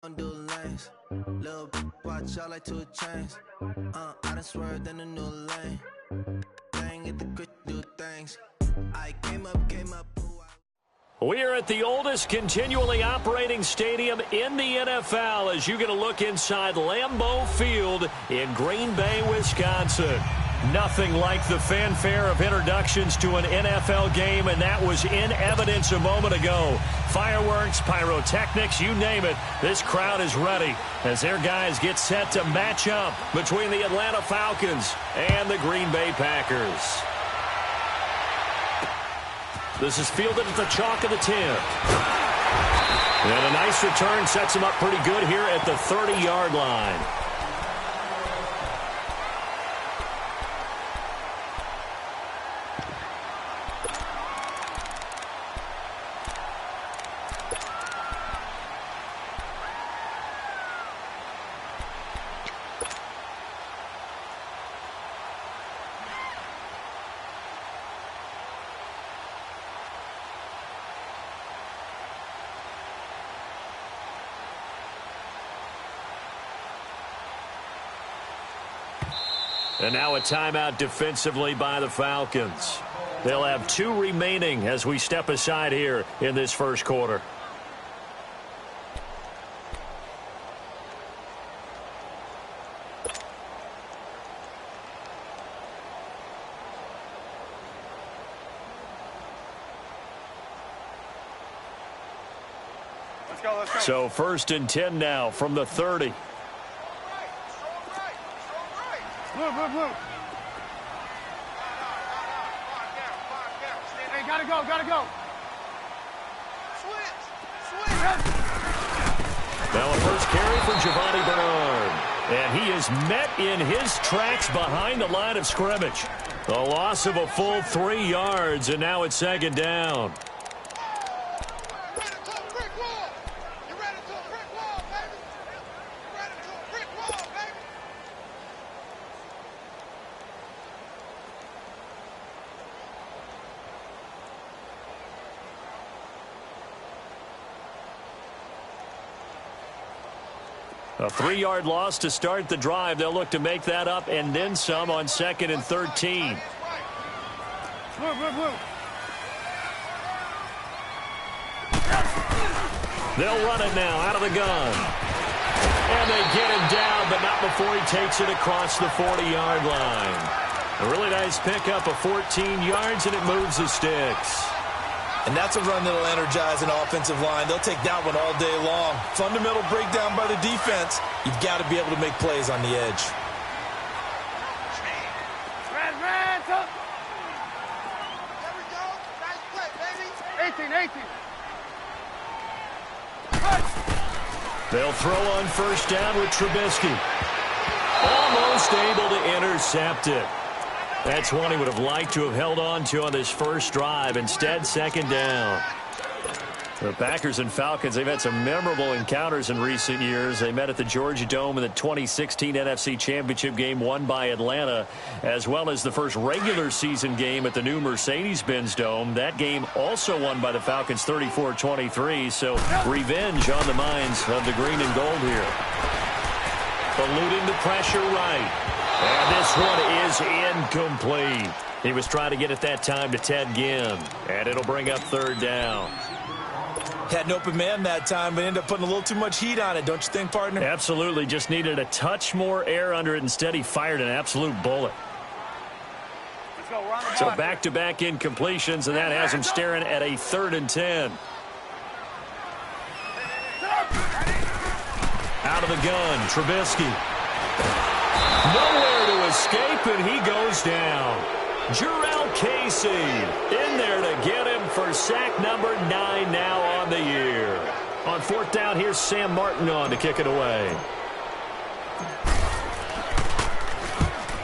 Do lanes, little watch out like 2 chains. I done swerved in a new lane. Dang it, the quick do things. I came up. We are at the oldest continually operating stadium in the NFL as you get a look inside Lambeau Field in Green Bay, Wisconsin. Nothing like the fanfare of introductions to an NFL game, and that was in evidence a moment ago. Fireworks, pyrotechnics, you name it. This crowd is ready as their guys get set to match up between the Atlanta Falcons and the Green Bay Packers. This is fielded at the chalk of the 10. And a nice return sets him up pretty good here at the 30-yard line. And now a timeout defensively by the Falcons. They'll have 2 remaining as we step aside here in this first quarter. Let's go. So 1st and 10 now from the 30. Blue. Hey, gotta go. Switch. Now a first carry for Giovanni Bernard. And he is met in his tracks behind the line of scrimmage. The loss of a full 3 yards, and now it's 2nd down. A 3-yard loss to start the drive. They'll look to make that up and then some on 2nd and 13. Blue. They'll run it now out of the gun. And they get him down, but not before he takes it across the 40-yard line. A really nice pickup of 14 yards, and it moves the sticks. And that's a run that'll energize an offensive line. They'll take that one all day long. Fundamental breakdown by the defense. You've got to be able to make plays on the edge. Red, there we go. Nice play, baby. 18. They'll throw on 1st down with Trubisky. Almost able to intercept it. That's one he would have liked to have held on to on this first drive. Instead, 2nd down. The Packers and Falcons, they've had some memorable encounters in recent years. They met at the Georgia Dome in the 2016 NFC Championship game won by Atlanta, as well as the first regular season game at the new Mercedes-Benz Dome. That game also won by the Falcons 34-23, so revenge on the minds of the green and gold here. Eluding the pressure right. And this one is incomplete. He was trying to get it that time to Ted Ginn. And it'll bring up 3rd down. Had an open man that time, but ended up putting a little too much heat on it, don't you think, partner? Absolutely. Just needed a touch more air under it. Instead, he fired an absolute bullet. Let's go. We're on the So block. back-to-back incompletions, and that has him staring at a 3rd and 10. Out of the gun, Trubisky. Nowhere to escape, and he goes down. Jurrell Casey in there to get him for sack number 9 now on the year. On 4th down, here's Sam Martin on to kick it away.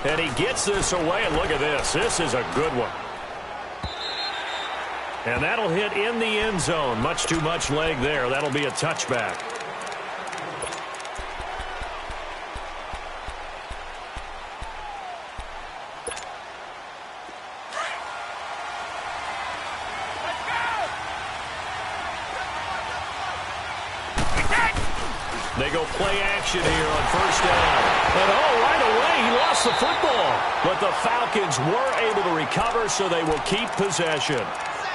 And he gets this away, and look at this. This is a good one. And that'll hit in the end zone. Much too much leg there. That'll be a touchback. They go play action here on first down. And right away, he lost the football. But the Falcons were able to recover, so they will keep possession.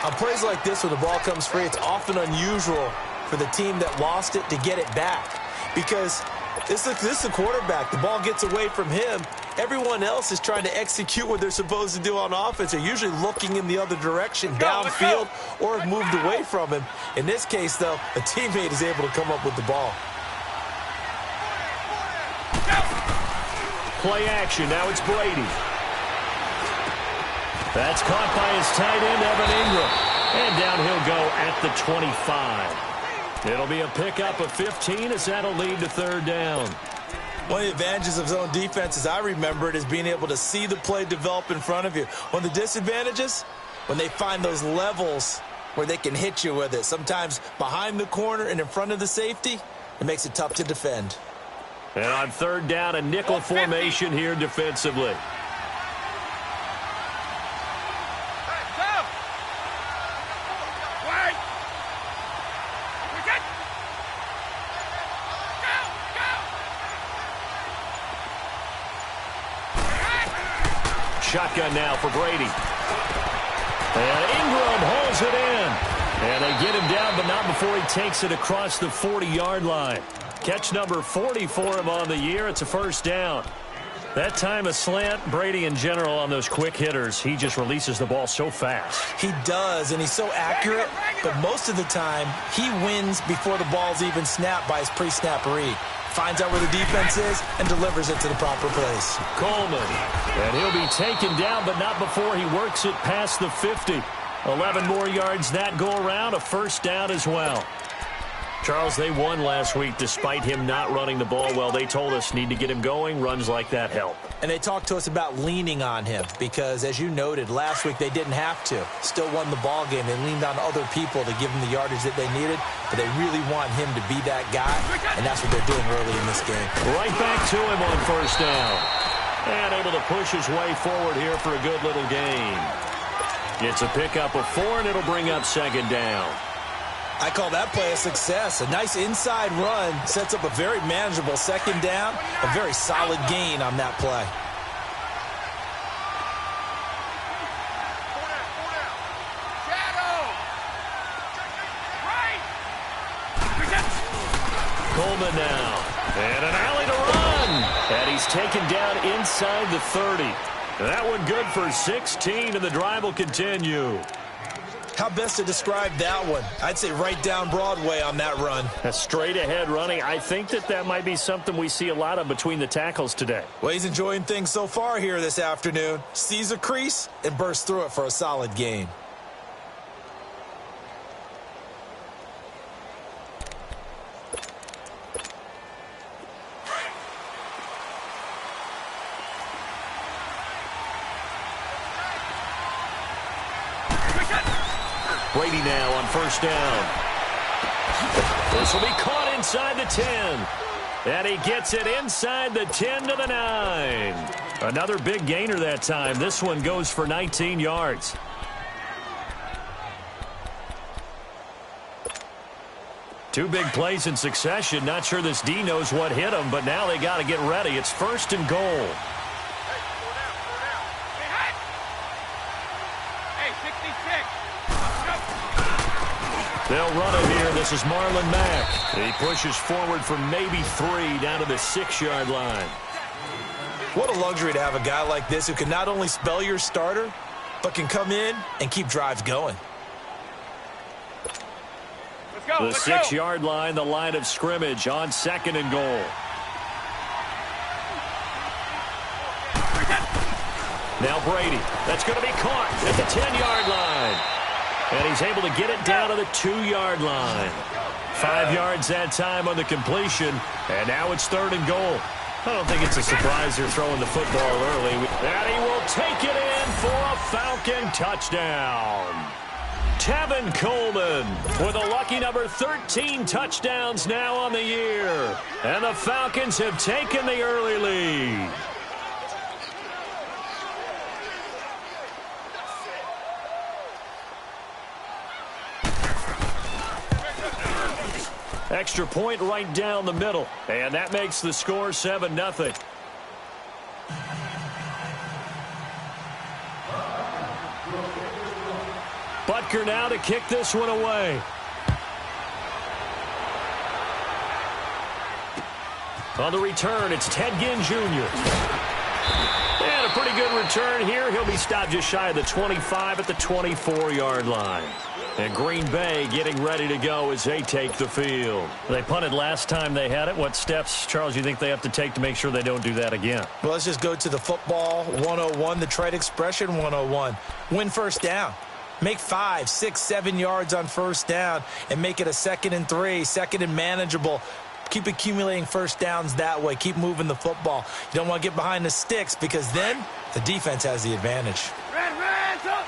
On plays like this, when the ball comes free, it's often unusual for the team that lost it to get it back. Because this is the quarterback. The ball gets away from him. Everyone else is trying to execute what they're supposed to do on offense. They're usually looking in the other direction, downfield, or have moved away from him. In this case, though, a teammate is able to come up with the ball. Play action. Now it's Brady. That's caught by his tight end, Evan Ingram. And down he'll go at the 25. It'll be a pickup of 15 as that'll lead to third down. One of the advantages of zone defense, as I remember it, is being able to see the play develop in front of you. One of the disadvantages, when they find those levels where they can hit you with it, sometimes behind the corner and in front of the safety, it makes it tough to defend. And on third down, a nickel formation here defensively. Shotgun now for Brady. And Ingram holds it in. And they get him down, but not before he takes it across the 40-yard line. Catch number 40 for him on the year. It's a first down. That time a slant. Brady in general on those quick hitters, he just releases the ball so fast. He does, and he's so accurate, but most of the time he wins before the ball's even snapped by his pre-snap read. Finds out where the defense is and delivers it to the proper place. Coleman, and he'll be taken down, but not before he works it past the 50. 11 more yards that go around, a first down as well. Charles, they won last week despite him not running the ball well. They told us need to get him going. Runs like that help. And they talked to us about leaning on him because, as you noted, last week they didn't have to. Still won the ball game. They leaned on other people to give them the yardage that they needed, but they really want him to be that guy, and that's what they're doing early in this game. Right back to him on first down. And able to push his way forward here for a good little gain. It's a pickup of 4, and it'll bring up second down. I call that play a success. A nice inside run sets up a very manageable second down. A very solid gain on that play. Coleman now. And an alley to run. And he's taken down inside the 30. That one good for 16, and the drive will continue. How best to describe that one? I'd say right down Broadway on that run. A straight ahead running. I think that might be something we see a lot of between the tackles today. Well, he's enjoying things so far here this afternoon. Sees a crease and bursts through it for a solid gain. Brady now on first down. This will be caught inside the 10. And he gets it inside the 10 to the 9. Another big gainer that time. This one goes for 19 yards. Two big plays in succession. Not sure this D knows what hit him, but now they got to get ready. It's first and goal. They'll run it here. This is Marlon Mack. He pushes forward for maybe 3 down to the 6-yard line. What a luxury to have a guy like this who can not only spell your starter, but can come in and keep drives going. The 6-yard line, the line of scrimmage on second and goal. Now Brady. That's going to be caught at the 10-yard line. And he's able to get it down to the 2-yard line. 5 yards that time on the completion. And now it's third and goal. I don't think it's a surprise they're throwing the football early. And he will take it in for a Falcon touchdown. Tevin Coleman with a lucky number 13 touchdowns now on the year. And the Falcons have taken the early lead. Extra point right down the middle. And that makes the score 7-0. Butker now to kick this one away. On the return, it's Ted Ginn Jr. And a pretty good return here. He'll be stopped just shy of the 25 at the 24-yard line. And Green Bay getting ready to go as they take the field. They punted last time they had it. What steps, Charles, you think they have to take to make sure they don't do that again? Well, let's just go to the football 101, the trade expression 101. Win first down. Make 5, 6, 7 yards on first down and make it a 2nd and 3, 2nd and manageable. Keep accumulating first downs that way. Keep moving the football. You don't want to get behind the sticks because then the defense has the advantage. Red, up.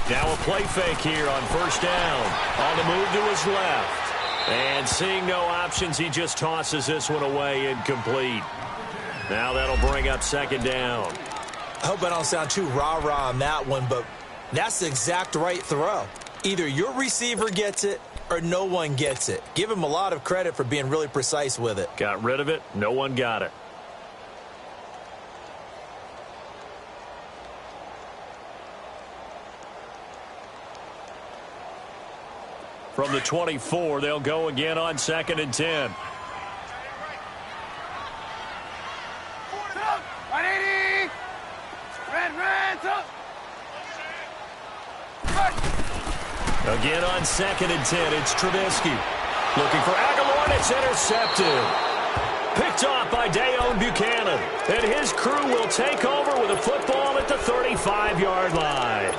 Now a play fake here on first down. On the move to his left. And seeing no options, he just tosses this one away incomplete. Now that'll bring up 2nd down. I hope I don't sound too rah-rah on that one, but that's the exact right throw. Either your receiver gets it or no one gets it. Give him a lot of credit for being really precise with it. Got rid of it. No one got it. From the 24, they'll go again on 2nd and 10. Again on 2nd and 10, it's Trubisky. Looking for Aguilar, and it's intercepted. Picked off by Deone Buchanan. And his crew will take over with a football at the 35-yard line.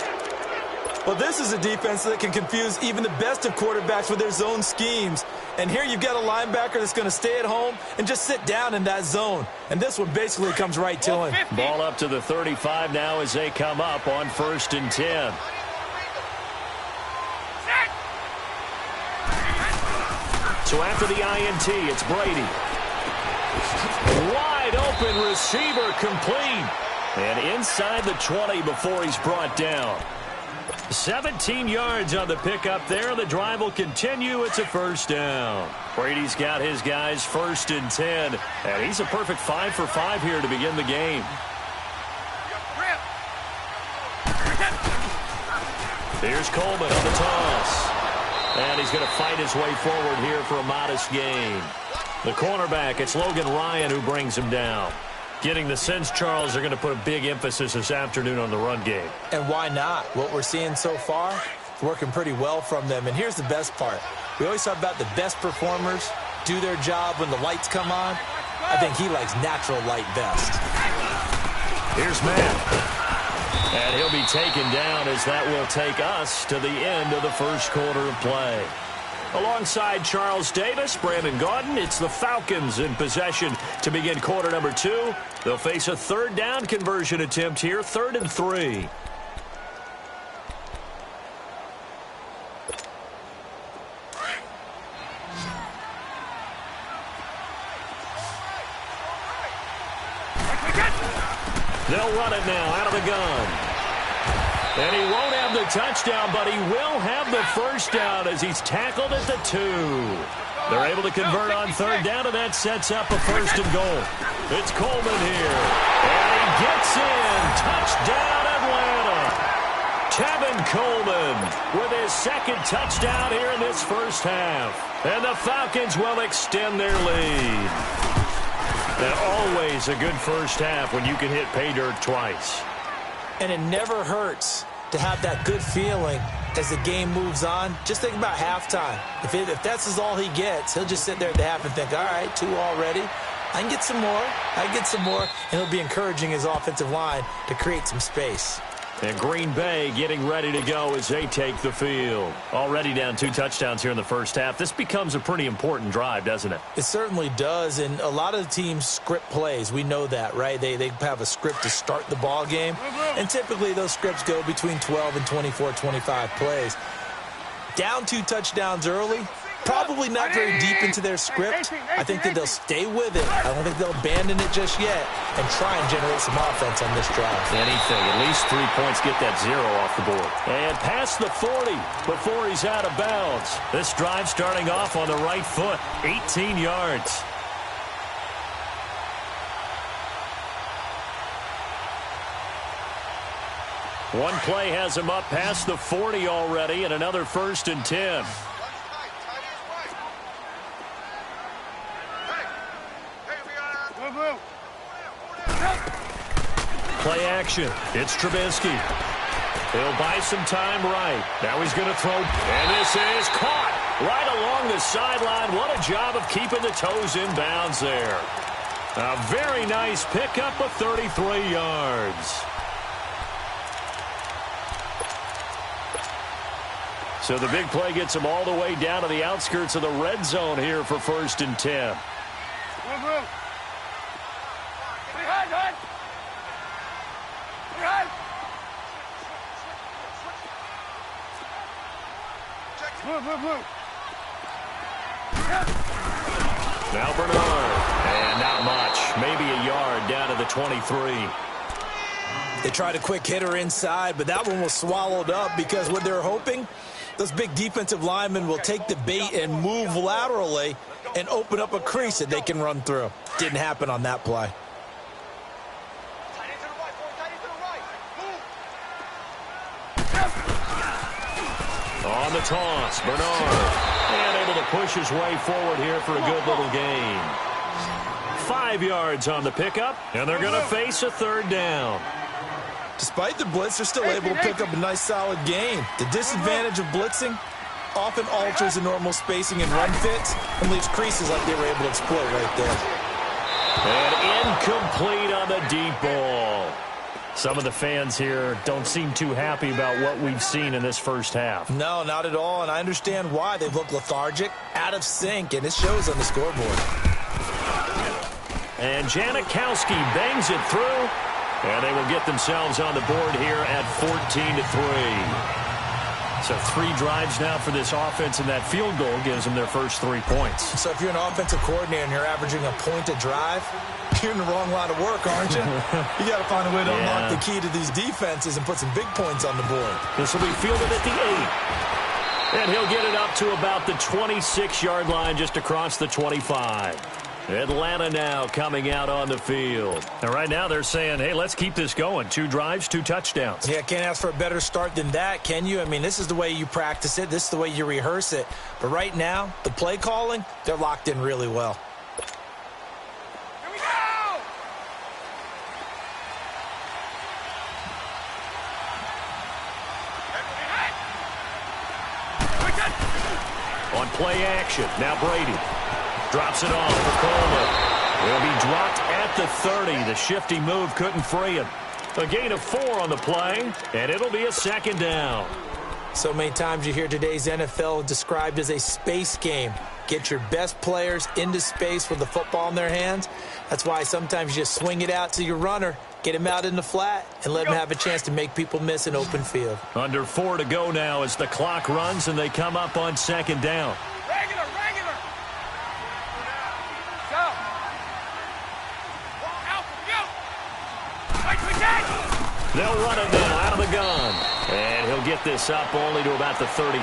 Well, this is a defense that can confuse even the best of quarterbacks with their zone schemes. And here you've got a linebacker that's going to stay at home and just sit down in that zone. And this one basically comes right to him. Ball up to the 35 now as they come up on 1st and 10. So after the INT, it's Brady. Wide open receiver complete. And inside the 20 before he's brought down. 17 yards on the pickup there. The drive will continue. It's a 1st down. Brady's got his guys 1st and 10. And he's a perfect 5 for 5 here to begin the game. Here's Coleman on the toss. And he's going to fight his way forward here for a modest gain. The cornerback, it's Logan Ryan who brings him down. Getting the sense, Charles, they're going to put a big emphasis this afternoon on the run game. And why not? What we're seeing so far, it's working pretty well from them. And here's the best part. We always talk about the best performers do their job when the lights come on. I think he likes natural light best. Here's Matt. And he'll be taken down as that will take us to the end of the 1st quarter of play. Alongside Charles Davis, Brandon Gaudin, it's the Falcons in possession to begin quarter number 2. They'll face a 3rd down conversion attempt here, 3rd and 3. They'll run it now out of the gun. And he won't have the touchdown, but he will have the 1st down as he's tackled at the 2. They're able to convert on 3rd down, and that sets up a 1st and goal. It's Coleman here. And he gets in. Touchdown, Atlanta. Tevin Coleman with his 2nd touchdown here in this 1st half. And the Falcons will extend their lead. And always a good 1st half when you can hit pay dirt twice. And it never hurts to have that good feeling as the game moves on. Just think about halftime. If that's all he gets, he'll just sit there at the half and think, all right, 2 already. I can get some more. I can get some more. And he'll be encouraging his offensive line to create some space. And Green Bay getting ready to go as they take the field. Already down 2 touchdowns here in the 1st half. This becomes a pretty important drive, doesn't it? It certainly does, and a lot of the teams script plays. We know that, right? They have a script to start the ball game, and typically those scripts go between 12 and 24, 25 plays. Down 2 touchdowns early, Probably not very deep into their script. I think that they'll stay with it. I don't think they'll abandon it just yet and try and generate some offense on this drive. Anything. At least 3 points get that 0 off the board. And past the 40 before he's out of bounds. This drive starting off on the right foot. 18 yards. One play has him up past the 40 already, and another 1st and 10. Play action. It's Trubisky. He'll buy some time right. Now he's going to throw, and this is caught right along the sideline. What a job of keeping the toes in bounds there. A very nice pickup of 33 yards. So the big play gets him all the way down to the outskirts of the red zone here for 1st and 10. Now Bernard. And not much. Maybe a yard down to the 23. They tried a quick hitter inside, but that one was swallowed up because what they're hoping, those big defensive linemen will take the bait and move laterally and open up a crease that they can run through. Didn't happen on that play. On the toss, Bernard. And able to push his way forward here for a good little gain. 5 yards on the pickup, and they're going to face a 3rd down. Despite the blitz, they're still able to pick up a nice, solid gain. The disadvantage of blitzing often alters the normal spacing and run fits and leaves creases like they were able to exploit right there. And incomplete on the deep ball. Some of the fans here don't seem too happy about what we've seen in this first half. No, not at all, and I understand why. They look lethargic, out of sync, and it shows on the scoreboard. And Janikowski bangs it through. And they will get themselves on the board here at 14-3. So 3 drives now for this offense, and that field goal gives them their first 3 points. So if you're an offensive coordinator and you're averaging a point a drive, you're in the wrong line of work, aren't you? You got to find a way to unlock the key to these defenses and put some big points on the board. This will be fielded at the 8. And he'll get it up to about the 26-yard line, just across the 25. Atlanta now coming out on the field. And right now they're saying, hey, let's keep this going. 2 drives, 2 touchdowns. Yeah, can't ask for a better start than that, can you? I mean, this is the way you practice it. This is the way you rehearse it. But right now, the play calling, they're locked in really well. Here we go! On play action, now Brady. Drops it off for Coleman. He'll be dropped at the 30. The shifty move couldn't free him. A gain of 4 on the play, and it'll be a 2nd down. So many times you hear today's NFL described as a space game. Get your best players into space with the football in their hands. That's why sometimes you just swing it out to your runner, get him out in the flat, and let him have a chance to make people miss an open field. Under 4 to go now as the clock runs, and they come up on 2nd down. Regular. Go. Out, go. They'll run it now out of the gun. And he'll get this up only to about the 33.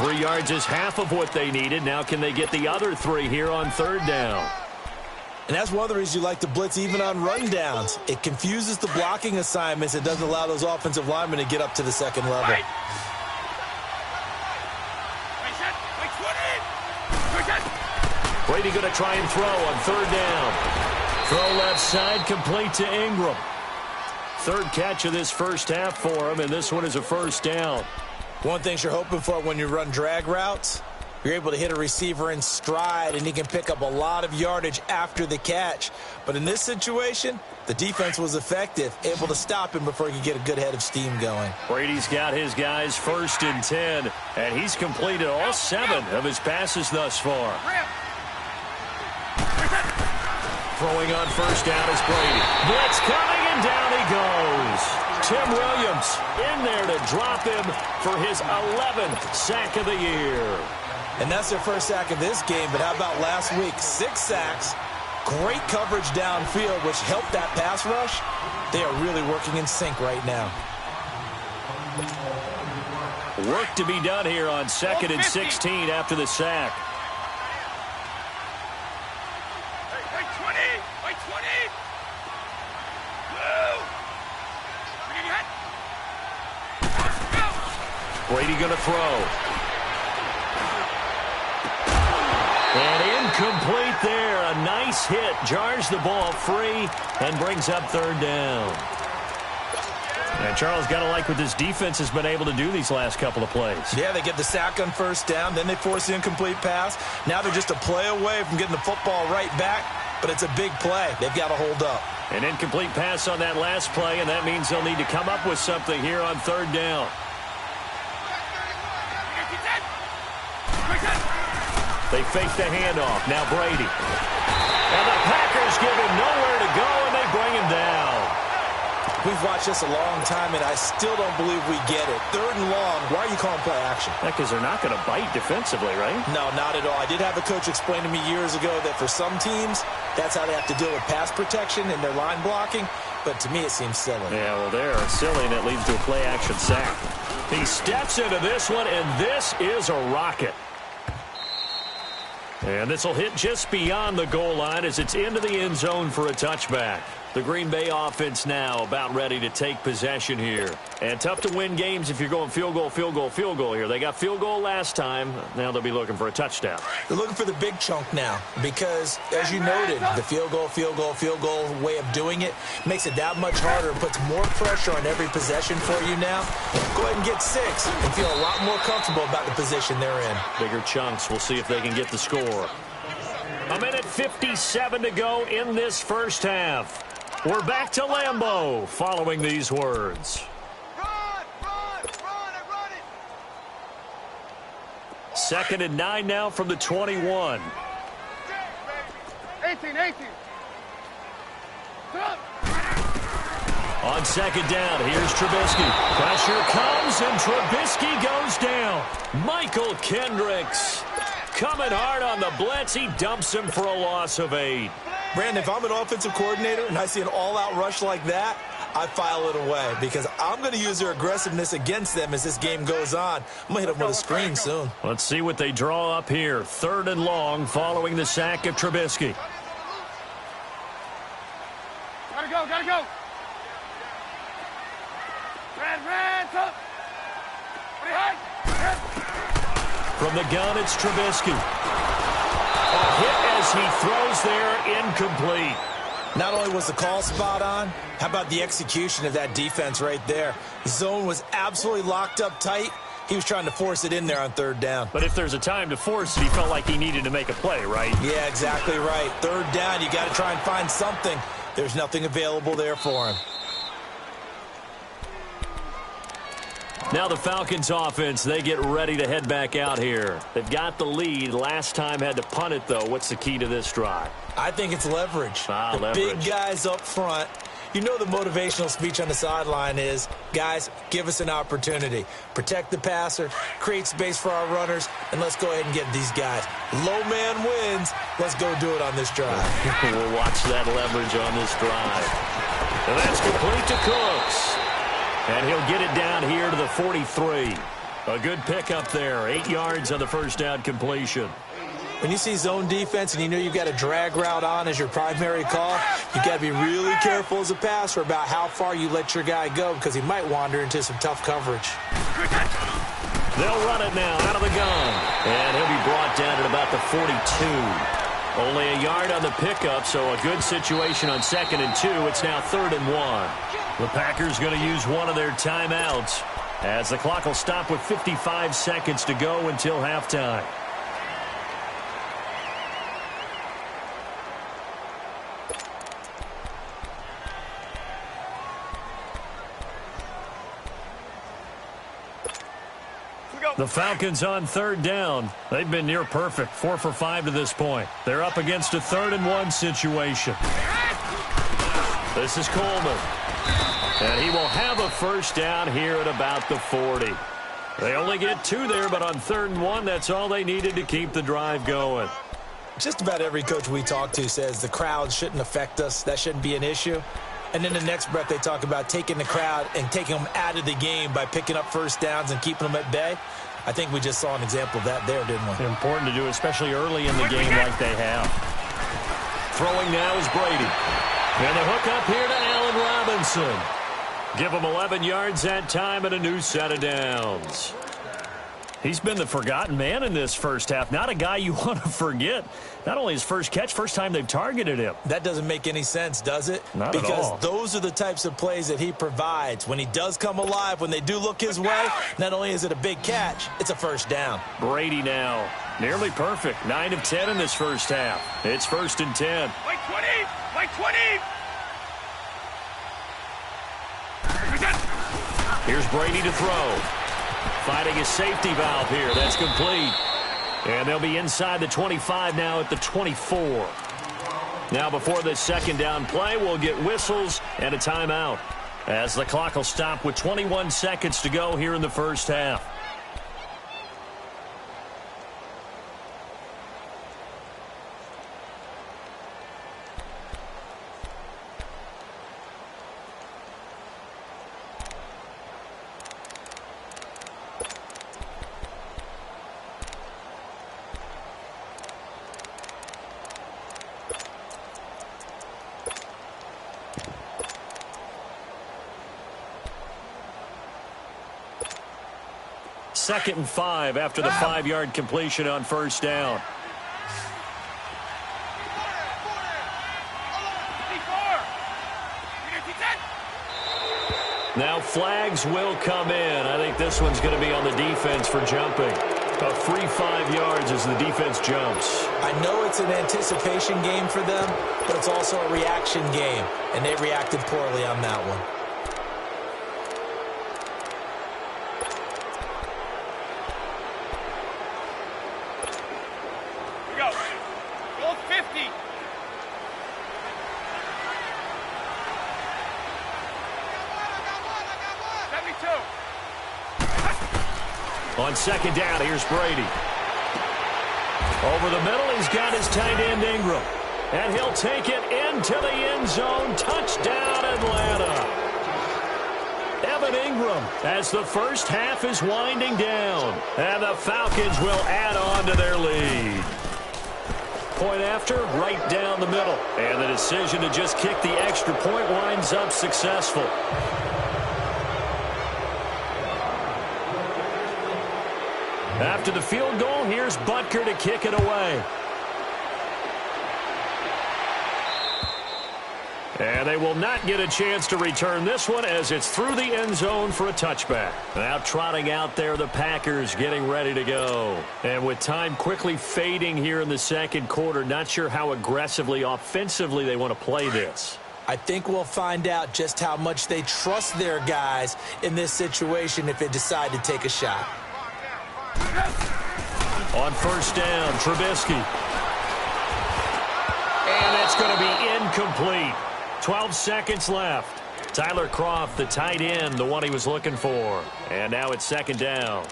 3 yards is half of what they needed. Now can they get the other 3 here on 3rd down? And that's one of the reasons you like to blitz even on rundowns. It confuses the blocking assignments. It doesn't allow those offensive linemen to get up to the 2nd level. Right. Brady going to try and throw on 3rd down. Throw left side, complete to Ingram. 3rd catch of this first half for him, and this one is a 1st down. One thing you're hoping for when you run drag routes, you're able to hit a receiver in stride, and he can pick up a lot of yardage after the catch. But in this situation, the defense was effective, able to stop him before he could get a good head of steam going. Brady's got his guys 1st and 10, and he's completed all 7 of his passes thus far. Throwing on 1st down is Brady. Blitz coming, and down he goes. Tim Williams in there to drop him for his 11th sack of the year. And that's their first sack of this game, but how about last week? 6 sacks, great coverage downfield, which helped that pass rush. They are really working in sync right now. Work to be done here on 2nd and 16 after the sack. Hey, 20! Hey, 20! Move! Bring in your head. Go! Brady going to throw. And incomplete there. A nice hit. Jars the ball free and brings up 3rd down. And Charles, got to like what this defense has been able to do these last couple of plays. Yeah, they get the sack on 1st down, then they force the incomplete pass. Now they're just a play away from getting the football right back, but it's a big play. They've got to hold up. An incomplete pass on that last play, and that means they'll need to come up with something here on 3rd down. They fake the handoff. Now Brady. And the Packers give him nowhere to go, and they bring him down. We've watched this a long time, and I still don't believe we get it. 3rd and long. Why are you calling play action? Because they're not going to bite defensively, right? No, not at all. I did have a coach explain to me years ago that for some teams, that's how they have to deal with pass protection and their line blocking. But to me, it seems silly. Yeah, well, they're silly, and it leads to a play action sack. He steps into this one, and this is a rocket. And this will hit just beyond the goal line as it's into the end zone for a touchback. The Green Bay offense now about ready to take possession here. And tough to win games if you're going field goal, field goal, field goal here. They got field goal last time. Now they'll be looking for a touchdown. They're looking for the big chunk now because, as you noted, the field goal, field goal, field goal way of doing it makes it that much harder and puts more pressure on every possession for you now. Go ahead and get 6 and feel a lot more comfortable about the position they're in. Bigger chunks. We'll see if they can get the score. 1:57 to go in this first half. We're back to Lambeau following these words. Run, and run it! 2nd and 9 now from the 21. 18. On 2nd down, here's Trubisky. Pressure comes, and Trubisky goes down. Michael Kendricks coming hard on the blitz. He dumps him for a loss of 8. Brandon, if I'm an offensive coordinator and I see an all-out rush like that, I file it away because I'm going to use their aggressiveness against them as this game goes on. I'm going to hit them with a screen soon. Let's see what they draw up here. 3rd and long following the sack of Trubisky. Gotta go. Ran, top. Pretty high. From the gun, it's Trubisky. A hit as he throws there, incomplete. Not only was the call spot on, how about the execution of that defense right there? The zone was absolutely locked up tight. He was trying to force it in there on 3rd down. But if there's a time to force it, he felt like he needed to make a play, right? Yeah, exactly right. 3rd down, you got to try and find something. There's nothing available there for him. Now the Falcons offense, they get ready to head back out here. They've got the lead. Last time had to punt it, though. What's the key to this drive? I think it's leverage. The leverage. Big guys up front. You know the motivational speech on the sideline is, guys, give us an opportunity. Protect the passer, create space for our runners, and let's go ahead and get these guys. Low man wins. Let's go do it on this drive. We'll watch that leverage on this drive. And that's complete to Cooks. And he'll get it down here to the 43. A good pickup there. 8 yards on the first down completion. When you see zone defense and you know you've got a drag route on as your primary call, you've got to be really careful as a passer about how far you let your guy go because he might wander into some tough coverage. They'll run it now out of the gun. And he'll be brought down at about the 42. Only a yard on the pickup, so a good situation on 2nd and 2. It's now 3rd and 1. The Packers going to use one of their timeouts as the clock will stop with 55 seconds to go until halftime. The Falcons on 3rd down. They've been near perfect, 4 for 5 to this point. They're up against a 3rd and 1 situation. This is Coleman. And he will have a first down here at about the 40. They only get 2 there, but on 3rd and 1, that's all they needed to keep the drive going. Just about every coach we talk to says the crowd shouldn't affect us. That shouldn't be an issue. And in the next breath, they talk about taking the crowd and taking them out of the game by picking up first downs and keeping them at bay. I think we just saw an example of that there, didn't we? Important to do, especially early in the game like they have. Throwing now is Brady. And the hook up here to Allen Robinson. Give him 11 yards that time and a new set of downs. He's been the forgotten man in this first half. Not a guy you want to forget. Not only his first catch, first time they've targeted him. That doesn't make any sense, does it? Not at all. Because those are the types of plays that he provides. When he does come alive, when they do look his way, not only is it a big catch, it's a first down. Brady now, nearly perfect. 9 of 10 in this first half. It's 1st and 10. Wait 20! Wait 20! Here's Brady to throw. Finding a safety valve here. That's complete. And they'll be inside the 25 now at the 24. Now before this second down play, we'll get whistles and a timeout, as the clock will stop with 21 seconds to go here in the first half. Second and 5 after the 5-yard completion on first down. Now flags will come in. I think this one's going to be on the defense for jumping. A free 5 yards as the defense jumps. I know it's an anticipation game for them, but it's also a reaction game, and they reacted poorly on that one. On second down, here's Brady. Over the middle, he's got his tight end Ingram. And he'll take it into the end zone. Touchdown, Atlanta. Evan Ingram as the first half is winding down. And the Falcons will add on to their lead. Point after, right down the middle. And the decision to just kick the extra point winds up successful. After the field goal, here's Butker to kick it away. And they will not get a chance to return this one as it's through the end zone for a touchback. Now trotting out there, the Packers getting ready to go. And with time quickly fading here in the second quarter, not sure how aggressively, offensively they want to play this. I think we'll find out just how much they trust their guys in this situation if they decide to take a shot. On first down, Trubisky. And it's going to be incomplete. 12 seconds left. Tyler Kroft, the tight end, the one he was looking for. And now it's second down.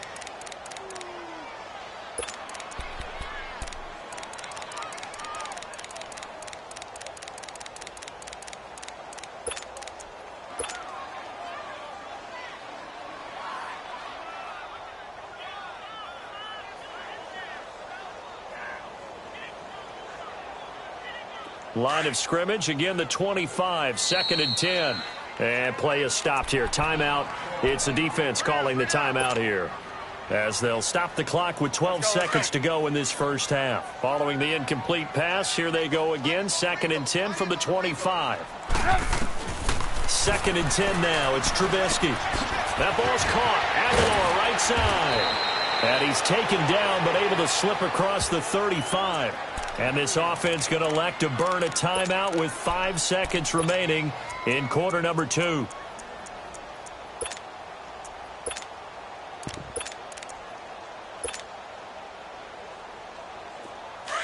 Line of scrimmage, again the 25, 2nd and 10. And play is stopped here. Timeout. It's the defense calling the timeout here, as they'll stop the clock with 12 seconds to go in this first half. Following the incomplete pass, here they go again. 2nd and 10 from the 25. 2nd and 10 now. It's Trubisky. That ball's caught. Aguilar right side. And he's taken down but able to slip across the 35. And this offense going to elect to burn a timeout with 5 seconds remaining in quarter number 2.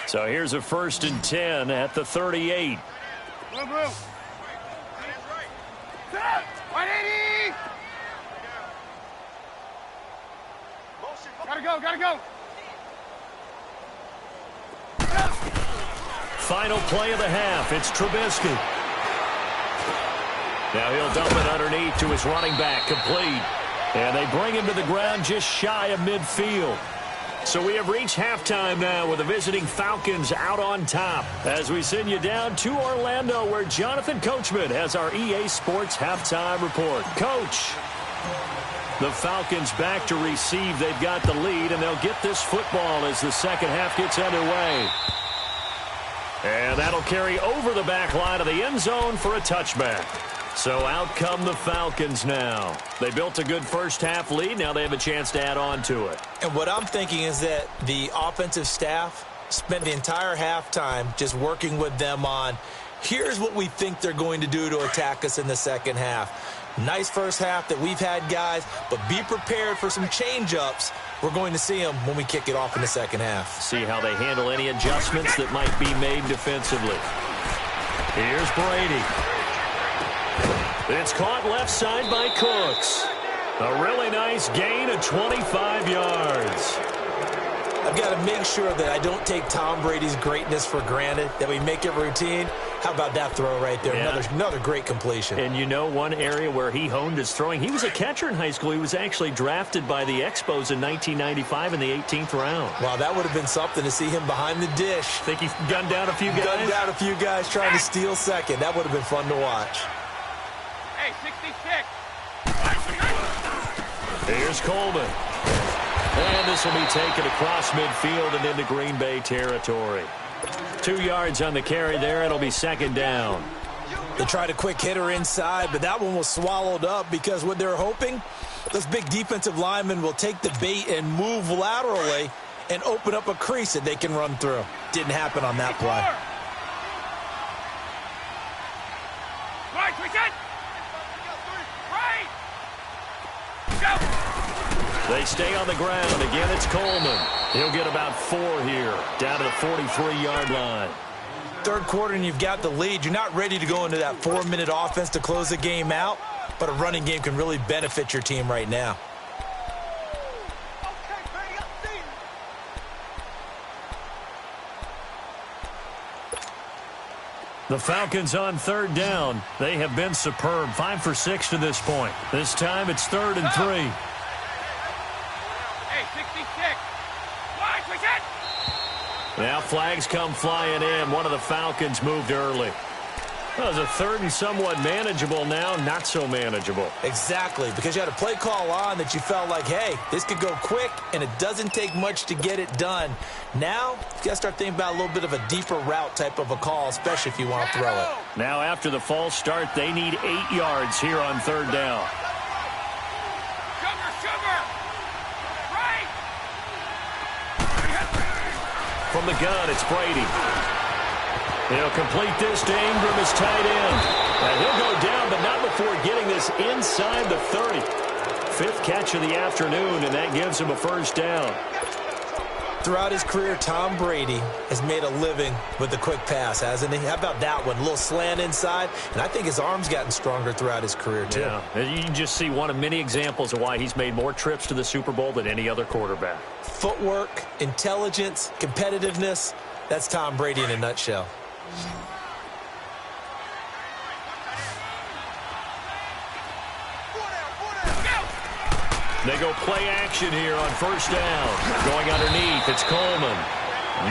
So here's a 1st and 10 at the 38. Blue, blue. 180! Gotta go, gotta go. Final play of the half. It's Trubisky. Now he'll dump it underneath to his running back, complete. And they bring him to the ground just shy of midfield. So we have reached halftime now with the visiting Falcons out on top. As we send you down to Orlando, where Jonathan Coachman has our EA Sports halftime report. Coach, the Falcons back to receive. They've got the lead, and they'll get this football as the second half gets underway. And that'll carry over the back line of the end zone for a touchback. So out come the Falcons now. They built a good first half lead. Now they have a chance to add on to it. And what I'm thinking is that the offensive staff spent the entire halftime just working with them on, here's what we think they're going to do to attack us in the second half. Nice first half that we've had, guys, but be prepared for some change-ups. We're going to see them when we kick it off in the second half. See how they handle any adjustments that might be made defensively. Here's Brady. It's caught left side by Cooks. A really nice gain of 25 yards. I've got to make sure that I don't take Tom Brady's greatness for granted, that we make it routine. How about that throw right there? Yeah. Another great completion. And you know one area where he honed his throwing? He was a catcher in high school. He was actually drafted by the Expos in 1995 in the 18th round. Wow, that would have been something to see him behind the dish. Think he gunned down a few guys? Gunned down a few guys trying to steal second. That would have been fun to watch. Hey, 66. Here's Coleman. And this will be taken across midfield and into Green Bay territory. 2 yards on the carry there. It'll be second down. They tried a quick hitter inside, but that one was swallowed up because what they're hoping, those big defensive linemen will take the bait and move laterally and open up a crease that they can run through. Didn't happen on that play. Right, reset. Right. Go. They stay on the ground. Again, it's Coleman. He'll get about 4 here, down to the 43-yard line. Third quarter and you've got the lead. You're not ready to go into that 4-minute offense to close the game out, but a running game can really benefit your team right now. The Falcons on third down. They have been superb. 5 for 6 to this point. This time it's 3rd and 3. Now flags come flying in. One of the Falcons moved early. That was a 3rd and somewhat manageable, now not so manageable. Exactly, because you had a play call on that you felt like, hey, this could go quick, and it doesn't take much to get it done. Now, you got to start thinking about a little bit of a deeper route type of a call, especially if you want to throw it. Now after the false start, they need 8 yards here on third down. From the gun, it's Brady. He'll complete this to Ingram as tight end. And he'll go down, but not before getting this inside the 30. 5th catch of the afternoon, and that gives him a first down. Throughout his career, Tom Brady has made a living with the quick pass, hasn't he? How about that one? A little slant inside, and I think his arm's gotten stronger throughout his career, too. Yeah, you can just see one of many examples of why he's made more trips to the Super Bowl than any other quarterback. Footwork, intelligence, competitiveness, that's Tom Brady in a nutshell. They go play action here on first down. Going underneath, it's Coleman.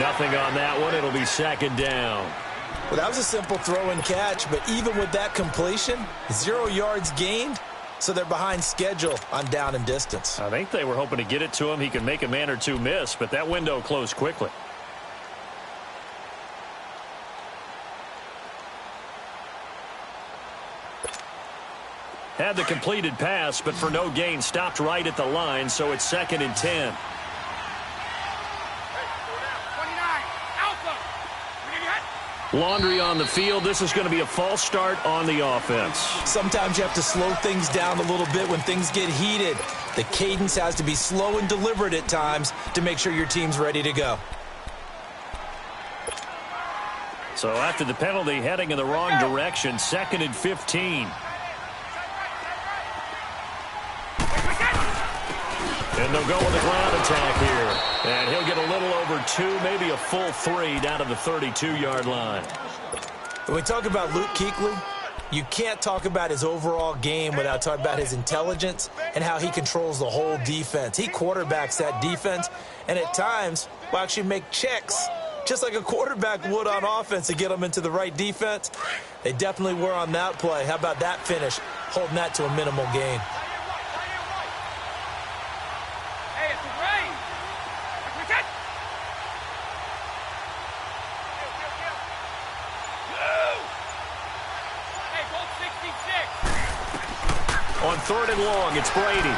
Nothing on that one. It'll be second down. Well, that was a simple throw and catch, but even with that completion, 0 yards gained, so they're behind schedule on down and distance. I think they were hoping to get it to him. He could make a man or two miss, but that window closed quickly. Had the completed pass, but for no gain, stopped right at the line, so it's 2nd and 10. Laundry on the field. This is going to be a false start on the offense. Sometimes you have to slow things down a little bit when things get heated. The cadence has to be slow and deliberate at times to make sure your team's ready to go. So after the penalty, heading in the wrong direction, 2nd and 15. And they'll go with the ground attack here. And he'll get a little over 2, maybe a full 3 down to the 32-yard line. When we talk about Luke Kuechly, you can't talk about his overall game without talking about his intelligence and how he controls the whole defense. He quarterbacks that defense, and at times will actually make checks, just like a quarterback would on offense to get them into the right defense. They definitely were on that play. How about that finish, holding that to a minimal gain? On 3rd and long, it's Brady.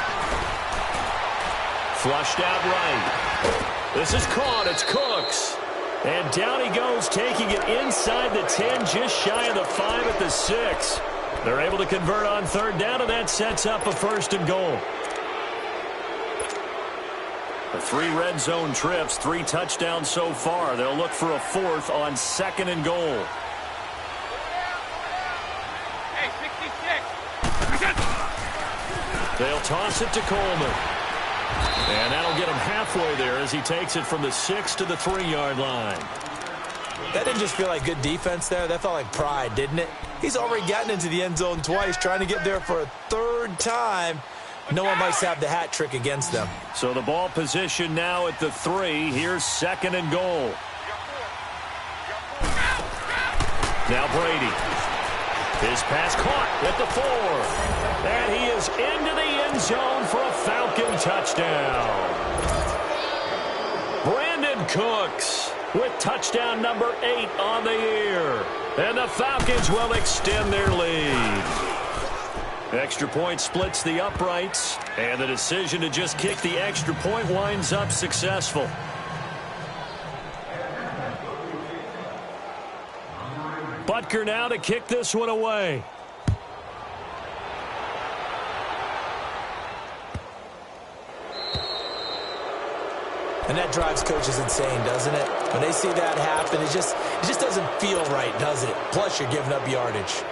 Flushed out right. This is caught. It's Cooks. And down he goes, taking it inside the 10, just shy of the 5 at the 6. They're able to convert on 3rd down, and that sets up a 1st and goal. The 3 red zone trips, 3 touchdowns so far. They'll look for a 4th on 2nd and goal. They'll toss it to Coleman. And that'll get him halfway there as he takes it from the 6 to the 3-yard line. That didn't just feel like good defense there. That felt like pride, didn't it? He's already gotten into the end zone twice, trying to get there for a 3rd time. No one likes to have the hat trick against them. So the ball position now at the 3. Here's 2nd and goal. Now Brady. His pass caught at the 4. And he is into the end zone for a Falcon touchdown. Brandon Cooks with touchdown number 8 on the year. And the Falcons will extend their lead. Extra point splits the uprights. And the decision to just kick the extra point winds up successful. Butker now to kick this one away. And that drives coaches insane, doesn't it? When they see that happen, it just doesn't feel right, does it? Plus, you're giving up yardage.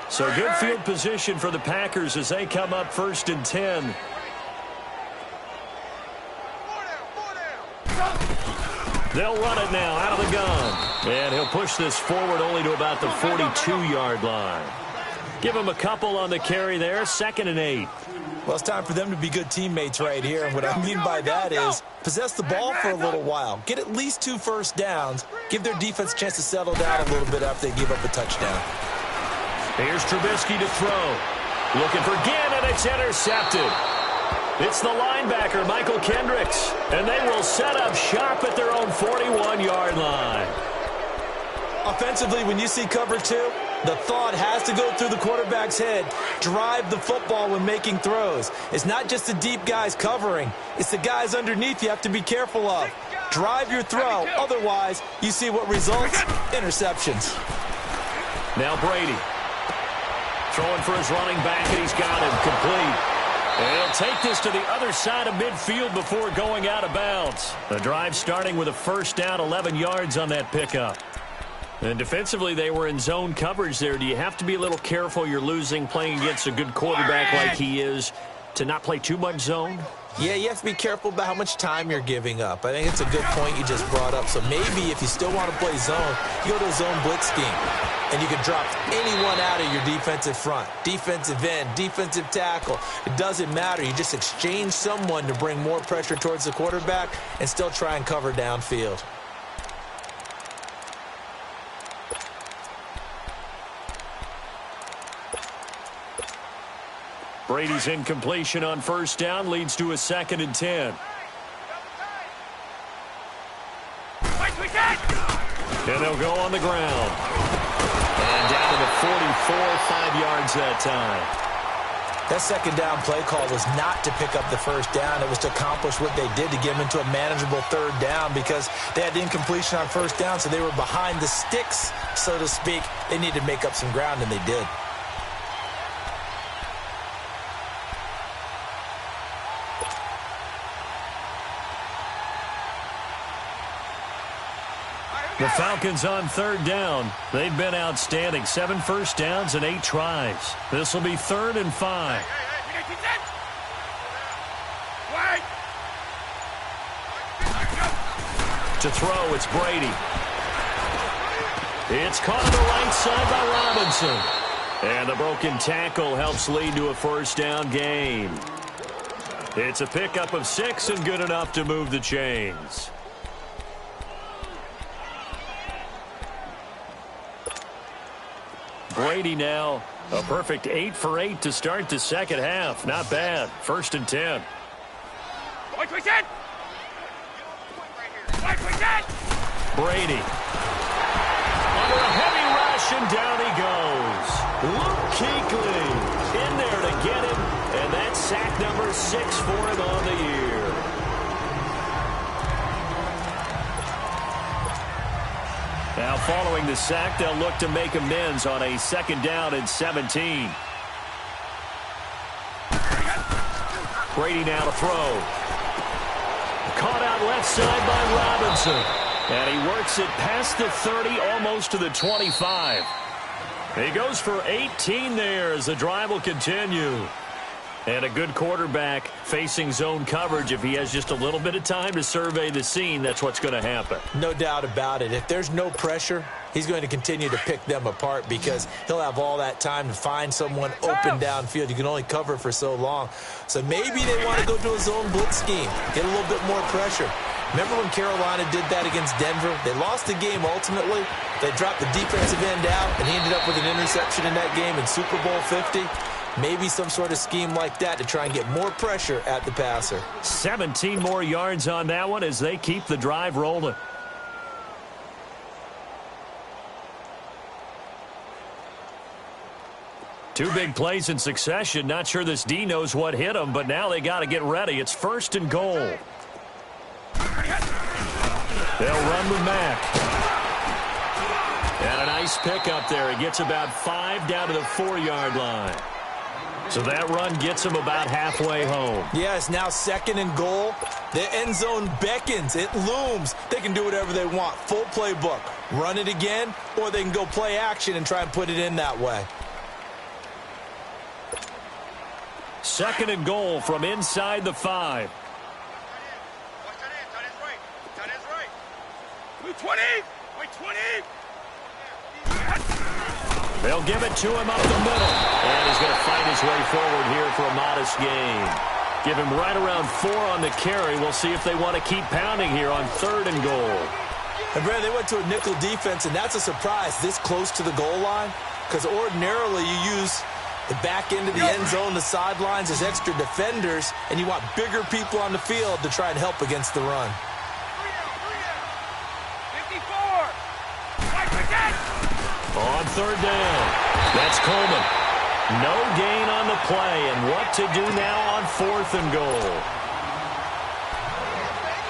So good field position for the Packers as they come up 1st and 10. They'll run it now out of the gun. And he'll push this forward only to about the 42-yard line. Give him a couple on the carry there. 2nd and 8. Well, it's time for them to be good teammates right here. And what I mean by that is possess the ball for a little while. Get at least 2 first downs. Give their defense a chance to settle down a little bit after they give up a touchdown. Here's Trubisky to throw. Looking for Ginn, and it's intercepted. It's the linebacker, Michael Kendricks. And they will set up shop at their own 41-yard line. Offensively, when you see cover 2, the thought has to go through the quarterback's head. Drive the football when making throws. It's not just the deep guys covering. It's the guys underneath you have to be careful of. Drive your throw. Otherwise, you see what results? Interceptions. Now Brady. Throwing for his running back, and he's got him complete. And he'll take this to the other side of midfield before going out of bounds. The drive starting with a 1st down, 11 yards on that pickup. And defensively, they were in zone coverage there. Do you have to be a little careful? You're losing, playing against a good quarterback like he is, to not play too much zone? Yeah, you have to be careful about how much time you're giving up. I think it's a good point you just brought up. So maybe if you still want to play zone, you go to a zone blitz scheme. And you can drop anyone out of your defensive front. Defensive end, defensive tackle. It doesn't matter. You just exchange someone to bring more pressure towards the quarterback and still try and cover downfield. Brady's incompletion on 1st down leads to a 2nd and 10. And they'll go on the ground. And down to the 44, 5 yards that time. That 2nd down play call was not to pick up the 1st down. It was to accomplish what they did to get them into a manageable 3rd down because they had the incompletion on 1st down, so they were behind the sticks, so to speak. They needed to make up some ground, and they did. The Falcons on third down. They've been outstanding. 7 first downs and 8 tries. This will be 3rd and 5. To throw, it's Brady. It's caught on the right side by Robinson. And the broken tackle helps lead to a first down gain. It's a pickup of 6 and good enough to move the chains. Brady now, a perfect 8 for 8 to start the second half. Not bad. 1st and 10. Brady. Under a heavy rush, and down he goes. Luke Kuechly in there to get him, and that's sack number 6 for him on the year. Now following the sack, they'll look to make amends on a 2nd down and 17. Brady now to throw. Caught out left side by Robinson. And he works it past the 30, almost to the 25. He goes for 18 there as the drive will continue. And a good quarterback facing zone coverage. If he has just a little bit of time to survey the scene, that's what's going to happen. No doubt about it. If there's no pressure, he's going to continue to pick them apart because he'll have all that time to find someone open downfield. You can only cover for so long. So maybe they want to go to a zone blitz scheme, get a little bit more pressure. Remember when Carolina did that against Denver? They lost the game ultimately. They dropped the defensive end out, and he ended up with an interception in that game in Super Bowl 50. Maybe some sort of scheme like that to try and get more pressure at the passer. 17 more yards on that one as they keep the drive rolling. Two big plays in succession. Not sure this D knows what hit him, but now they got to get ready. It's 1st and goal. They'll run with Mack. And a nice pickup there. He gets about 5 down to the 4-yard line. So that run gets him about halfway home. Yeah, it's now 2nd and goal. The end zone beckons. It looms. They can do whatever they want. Full playbook. Run it again, or they can go play action and try and put it in that way. 2nd and goal from inside the 5. 20! 20! They'll give it to him up the middle. And he's going to fight his way forward here for a modest gain. Give him right around 4 on the carry. We'll see if they want to keep pounding here on 3rd and goal. And Brad, they went to a nickel defense, and that's a surprise this close to the goal line. Because ordinarily you use the back end of the end zone, the sidelines as extra defenders, and you want bigger people on the field to try and help against the run. On 3rd down, that's Coleman. No gain on the play, and what to do now on 4th and goal.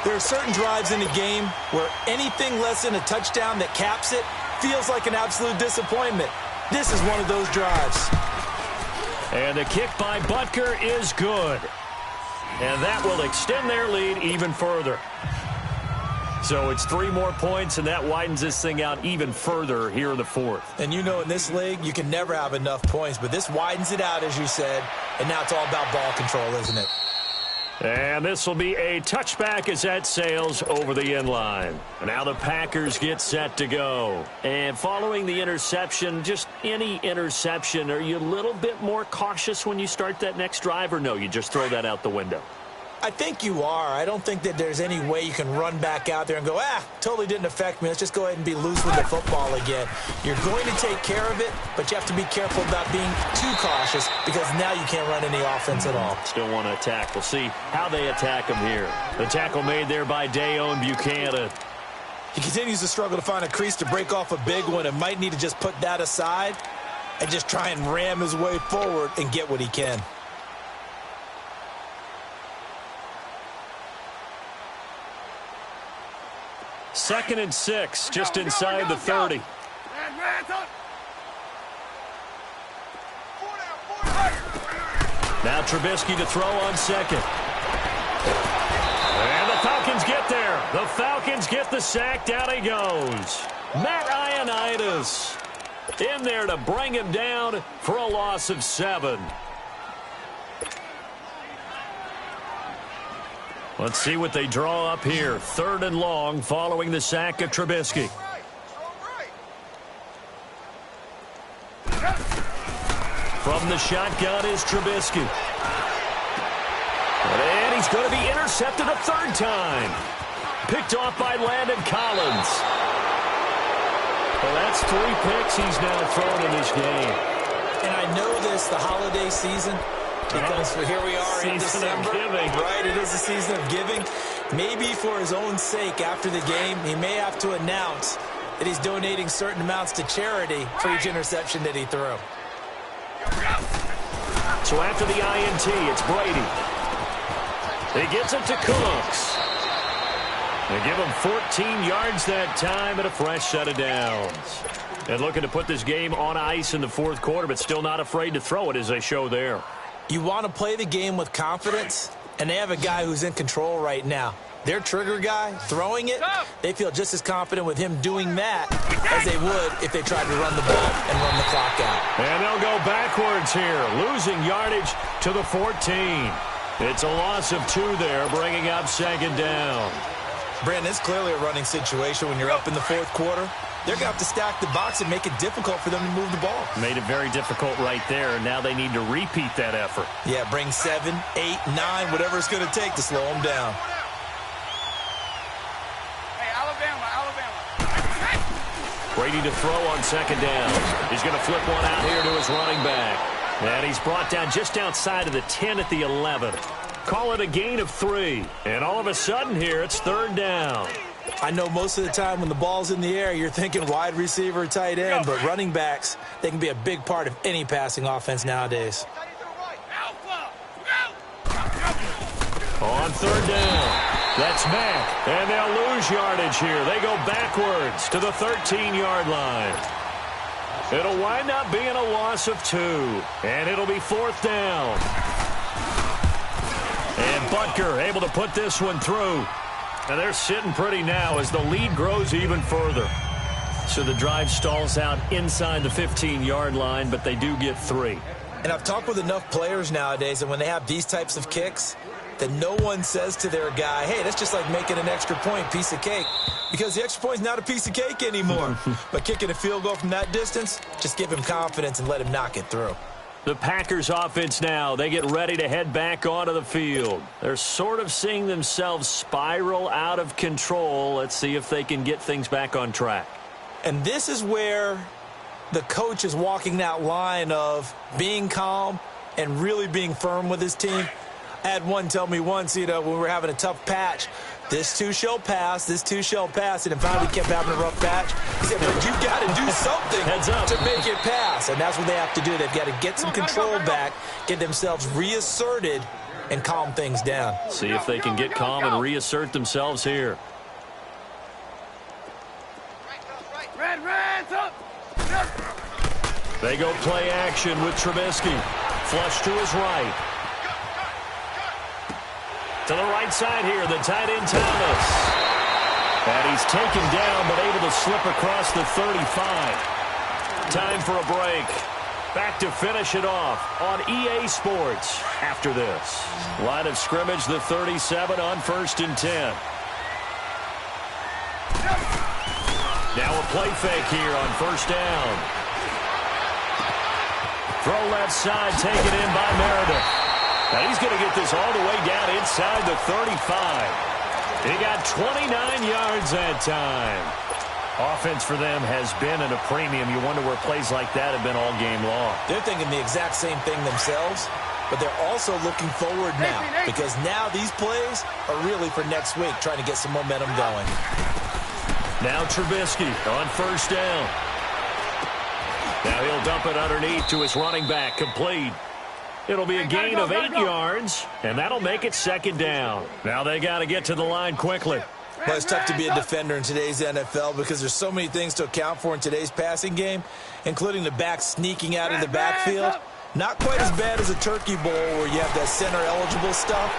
There are certain drives in the game where anything less than a touchdown that caps it feels like an absolute disappointment. This is one of those drives. And the kick by Butker is good. And that will extend their lead even further. So it's 3 more points, and that widens this thing out even further here in the 4th. And you know in this league, you can never have enough points, but this widens it out, as you said, and now it's all about ball control, isn't it? And this will be a touchback as that sails over the end line. Now the Packers get set to go. And following the interception, just any interception, are you a little bit more cautious when you start that next drive, or no, you just throw that out the window? I think you are. I don't think that there's any way you can run back out there and go, totally didn't affect me. Let's just go ahead and be loose with the football again. You're going to take care of it, but you have to be careful about being too cautious because now you can't run any offense at all. Still want to attack. We'll see how they attack him here. The tackle made there by Dayon Buchanan. He continues to struggle to find a crease to break off a big one and might need to just put that aside and just try and ram his way forward and get what he can. Second and 6, just inside the 30. Now Trubisky to throw on 2nd. And the Falcons get there. The Falcons get the sack. Down he goes. mjking8's in there to bring him down for a loss of 7. Let's see what they draw up here. 3rd and long following the sack of Trubisky. From the shotgun is Trubisky. And he's going to be intercepted a 3rd time. Picked off by Landon Collins. Well, that's 3 picks he's now thrown in this game. And I know this, the holiday season, because here we are in December. Right, it is the season of giving. Maybe for his own sake after the game, he may have to announce that he's donating certain amounts to charity for each interception that he threw. So after the INT, it's Brady. He gets it to Cooks. They give him 14 yards that time and a fresh set of downs. And looking to put this game on ice in the 4th quarter, but still not afraid to throw it as they show there. You want to play the game with confidence, and they have a guy who's in control right now. Their trigger guy, throwing it, they feel just as confident with him doing that as they would if they tried to run the ball and run the clock out. And they'll go backwards here, losing yardage to the 14. It's a loss of 2 there, bringing up 2nd down. Brandon, it's clearly a running situation when you're up in the 4th quarter. They're going to have to stack the box and make it difficult for them to move the ball. Made it very difficult right there, and now they need to repeat that effort. Yeah, bring 7, 8, 9, whatever it's going to take to slow them down. Brady to throw on 2nd down. He's going to flip one out here to his running back. And he's brought down just outside of the 10 at the 11. Call it a gain of 3. And all of a sudden here, it's 3rd down. I know most of the time when the ball's in the air, you're thinking wide receiver, tight end, but running backs, they can be a big part of any passing offense nowadays. On 3rd down. That's Mack, and they'll lose yardage here. They go backwards to the 13-yard line. It'll wind up being a loss of 2, and it'll be 4th down. And Butker able to put this one through. And they're sitting pretty now as the lead grows even further. So the drive stalls out inside the 15-yard line, but they do get 3. And I've talked with enough players nowadays, and when they have these types of kicks, that no one says to their guy, hey, that's just like making an extra point, piece of cake. Because the extra point's not a piece of cake anymore. But kicking a field goal from that distance, just give him confidence and let him knock it through. The Packers offense now, they get ready to head back onto the field. They're sort of seeing themselves spiral out of control. Let's see if they can get things back on track. And this is where the coach is walking that line of being calm and really being firm with his team. I had one tell me once, when we were having a tough patch, this too shall pass, this too shall pass, and finally kept having a rough patch. He said, but you got to do something to make it pass, and that's what they have to do. They've got to get some control back, get themselves reasserted, and calm things down. See if they can get calm and reassert themselves here. They go play action with Trubisky. Flush to his right. To the right side here, the tight end Thomas. And he's taken down, but able to slip across the 35. Time for a break. Back to finish it off on EA Sports after this. Line of scrimmage, the 37 on 1st and 10. Now a play fake here on 1st down. Throw left side, taken in by Meredith. Now he's going to get this all the way down inside the 35. He got 29 yards that time. Offense for them has been at a premium. You wonder where plays like that have been all game long. They're thinking the exact same thing themselves, but they're also looking forward now because now these plays are really for next week, trying to get some momentum going. Now Trubisky on 1st down. Now he'll dump it underneath to his running back, complete. It'll be a gain of 8 yards, and that'll make it 2nd down. Now they got to get to the line quickly. Well, it's tough to be a defender in today's NFL because there's so many things to account for in today's passing game, including the back sneaking out of the backfield. Not quite as bad as a turkey bowl where you have that center-eligible stuff,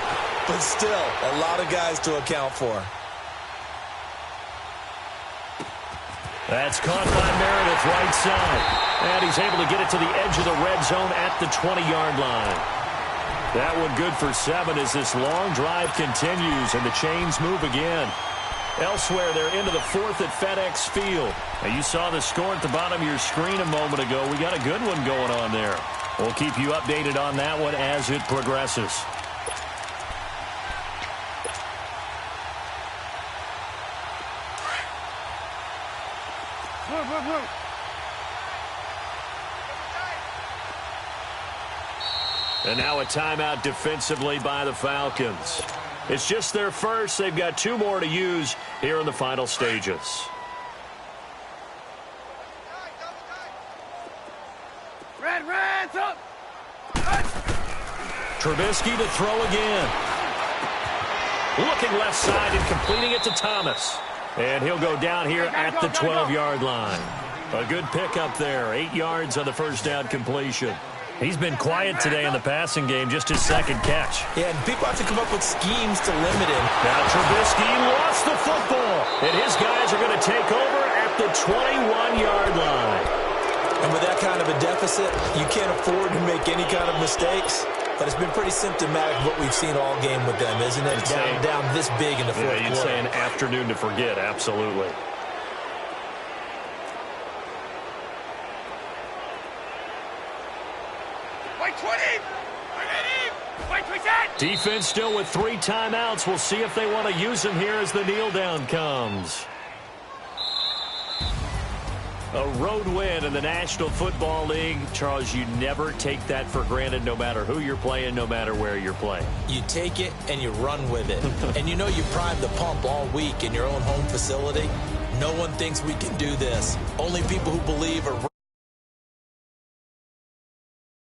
but still a lot of guys to account for. That's caught by Meredith, right side. And he's able to get it to the edge of the red zone at the 20-yard line. That one good for 7 as this long drive continues and the chains move again. Elsewhere, they're into the 4th at FedEx Field. Now, you saw the score at the bottom of your screen a moment ago. We got a good one going on there. We'll keep you updated on that one as it progresses. And now a timeout defensively by the Falcons. It's just their first. They've got 2 more to use here in the final stages. Red, up. Trubisky to throw again. Looking left side and completing it to Thomas. And he'll go down here at the 12-yard line. A good pickup there. 8 yards on the first down completion. He's been quiet today in the passing game, just his second catch. Yeah, and people have to come up with schemes to limit him. Now Trubisky lost the football, and his guys are going to take over at the 21-yard line. And with that kind of a deficit, you can't afford to make any kind of mistakes. But it's been pretty symptomatic of what we've seen all game with them, isn't it? Down this big in the fourth quarter. You'd say an afternoon to forget, absolutely. White 20. White 20. Defense still with 3 timeouts. We'll see if they want to use them here as the kneel down comes. A road win in the National Football League. Charles, you never take that for granted no matter who you're playing, no matter where you're playing. You take it and you run with it. And you know you primed the pump all week in your own home facility. No one thinks we can do this. Only people who believe are